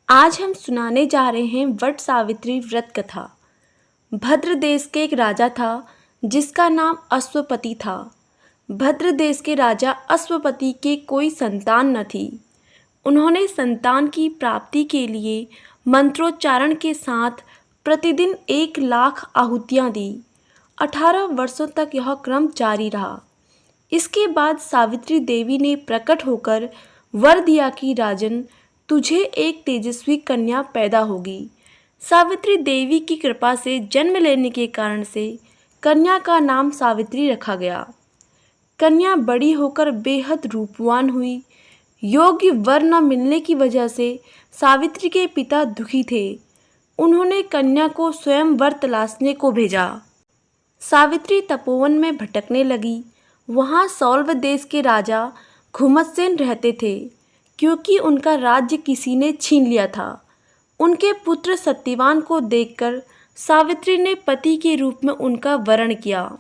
आज हम सुनाने जा रहे हैं वट सावित्री व्रत कथा। भद्र देश के एक राजा था जिसका नाम अश्वपति था। भद्र देश के राजा अश्वपति के कोई संतान न थी। उन्होंने संतान की प्राप्ति के लिए मंत्रोच्चारण के साथ प्रतिदिन 1,00,000 आहुतियाँ दी। 18 वर्षों तक यह क्रम जारी रहा। इसके बाद सावित्री देवी ने प्रकट होकर वर दिया कि राजन, तुझे एक तेजस्वी कन्या पैदा होगी। सावित्री देवी की कृपा से जन्म लेने के कारण से कन्या का नाम सावित्री रखा गया। कन्या बड़ी होकर बेहद रूपवान हुई। योग्य वर न मिलने की वजह से सावित्री के पिता दुखी थे। उन्होंने कन्या को स्वयं वर तलाशने को भेजा। सावित्री तपोवन में भटकने लगी। वहाँ सौल्व देश के राजा घुमतसेन रहते थे, क्योंकि उनका राज्य किसी ने छीन लिया था। उनके पुत्र सत्यवान को देखकर सावित्री ने पति के रूप में उनका वरण किया।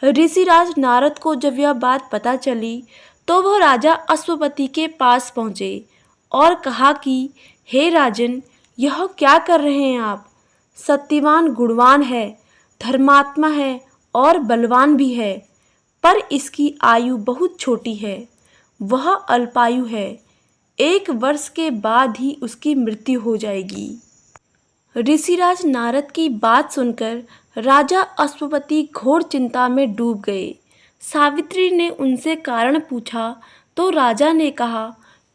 ऋषिराज नारद को जब यह बात पता चली तो वह राजा अश्वपति के पास पहुँचे और कहा कि हे राजन, यह क्या कर रहे हैं आप? सत्यवान गुणवान है, धर्मात्मा है और बलवान भी है, पर इसकी आयु बहुत छोटी है। वह अल्पायु है। 1 वर्ष के बाद ही उसकी मृत्यु हो जाएगी। ऋषिराज नारद की बात सुनकर राजा अश्वपति घोर चिंता में डूब गए। सावित्री ने उनसे कारण पूछा तो राजा ने कहा,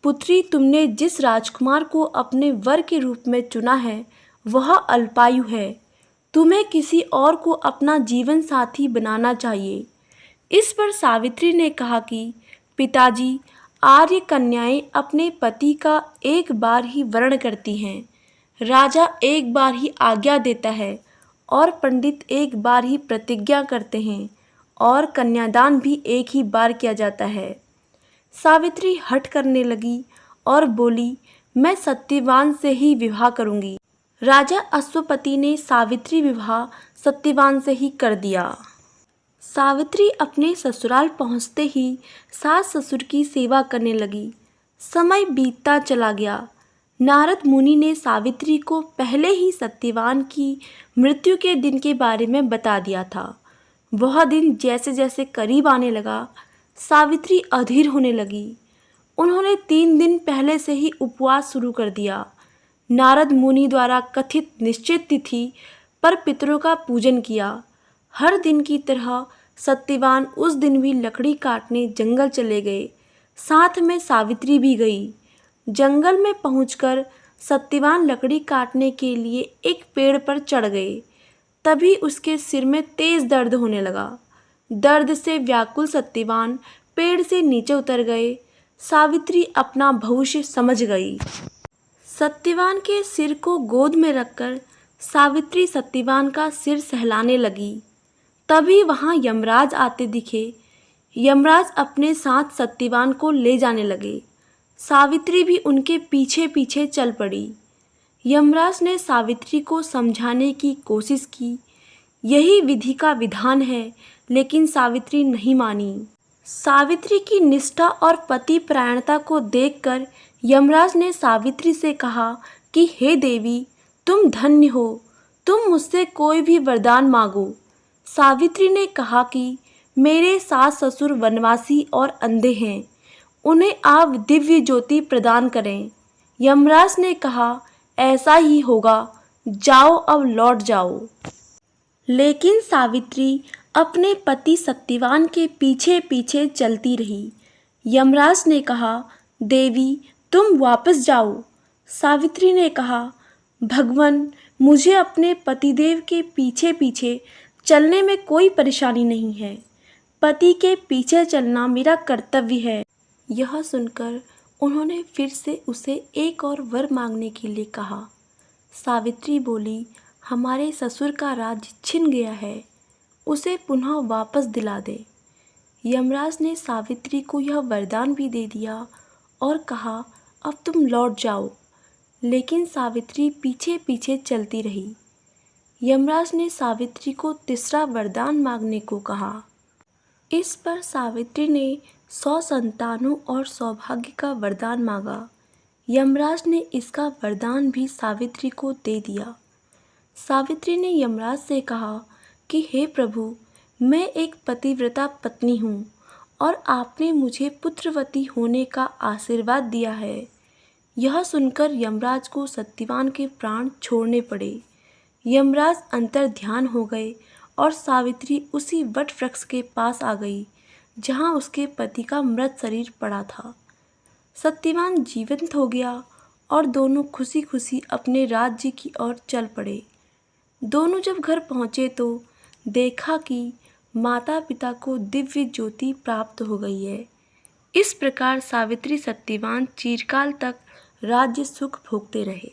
पुत्री, तुमने जिस राजकुमार को अपने वर के रूप में चुना है वह अल्पायु है। तुम्हें किसी और को अपना जीवन साथी बनाना चाहिए। इस पर सावित्री ने कहा कि पिताजी, आर्य कन्याएं अपने पति का एक बार ही वरण करती हैं। राजा एक बार ही आज्ञा देता है और पंडित एक बार ही प्रतिज्ञा करते हैं और कन्यादान भी एक ही बार किया जाता है। सावित्री हठ करने लगी और बोली, मैं सत्यवान से ही विवाह करूंगी। राजा अश्वपति ने सावित्री विवाह सत्यवान से ही कर दिया। सावित्री अपने ससुराल पहुंचते ही सास ससुर की सेवा करने लगी। समय बीतता चला गया। नारद मुनि ने सावित्री को पहले ही सत्यवान की मृत्यु के दिन के बारे में बता दिया था। वह दिन जैसे जैसे करीब आने लगा, सावित्री अधीर होने लगी। उन्होंने 3 दिन पहले से ही उपवास शुरू कर दिया। नारद मुनि द्वारा कथित निश्चित तिथि पर पितरों का पूजन किया। हर दिन की तरह सत्यवान उस दिन भी लकड़ी काटने जंगल चले गए। साथ में सावित्री भी गई। जंगल में पहुंचकर सत्यवान लकड़ी काटने के लिए एक पेड़ पर चढ़ गए। तभी उसके सिर में तेज दर्द होने लगा। दर्द से व्याकुल सत्यवान पेड़ से नीचे उतर गए। सावित्री अपना भविष्य समझ गई। सत्यवान के सिर को गोद में रखकर सावित्री सत्यवान का सिर सहलाने लगी। तभी वहाँ यमराज आते दिखे। यमराज अपने साथ सत्यवान को ले जाने लगे। सावित्री भी उनके पीछे पीछे चल पड़ी। यमराज ने सावित्री को समझाने की कोशिश की। यही विधि का विधान है, लेकिन सावित्री नहीं मानी। सावित्री की निष्ठा और पति परायणता को देखकर यमराज ने सावित्री से कहा कि हे देवी, तुम धन्य हो, तुम मुझसे कोई भी वरदान मांगो। सावित्री ने कहा कि मेरे सास ससुर वनवासी और अंधे हैं, उन्हें आप दिव्य ज्योति प्रदान करें। यमराज ने कहा, ऐसा ही होगा, जाओ अब लौट जाओ। लेकिन सावित्री अपने पति सत्यवान के पीछे पीछे चलती रही। यमराज ने कहा, देवी, तुम वापस जाओ। सावित्री ने कहा, भगवान, मुझे अपने पतिदेव के पीछे पीछे चलने में कोई परेशानी नहीं है। पति के पीछे चलना मेरा कर्तव्य है। यह सुनकर उन्होंने फिर से उसे एक और वर मांगने के लिए कहा। सावित्री बोली, हमारे ससुर का राज्य छिन गया है, उसे पुनः वापस दिला दे। यमराज ने सावित्री को यह वरदान भी दे दिया और कहा, अब तुम लौट जाओ। लेकिन सावित्री पीछे पीछे चलती रही। यमराज ने सावित्री को तीसरा वरदान मांगने को कहा। इस पर सावित्री ने 100 संतानों और सौभाग्य का वरदान मांगा। यमराज ने इसका वरदान भी सावित्री को दे दिया। सावित्री ने यमराज से कहा कि हे प्रभु, मैं एक पतिव्रता पत्नी हूँ और आपने मुझे पुत्रवती होने का आशीर्वाद दिया है। यह सुनकर यमराज को सत्यवान के प्राण छोड़ने पड़े। यमराज अंतर ध्यान हो गए और सावित्री उसी वट वृक्ष के पास आ गई जहाँ उसके पति का मृत शरीर पड़ा था। सत्यवान जीवंत हो गया और दोनों खुशी खुशी अपने राज्य की ओर चल पड़े। दोनों जब घर पहुँचे तो देखा कि माता पिता को दिव्य ज्योति प्राप्त हो गई है। इस प्रकार सावित्री सत्यवान चिरकाल तक राज्य सुख भोगते रहे।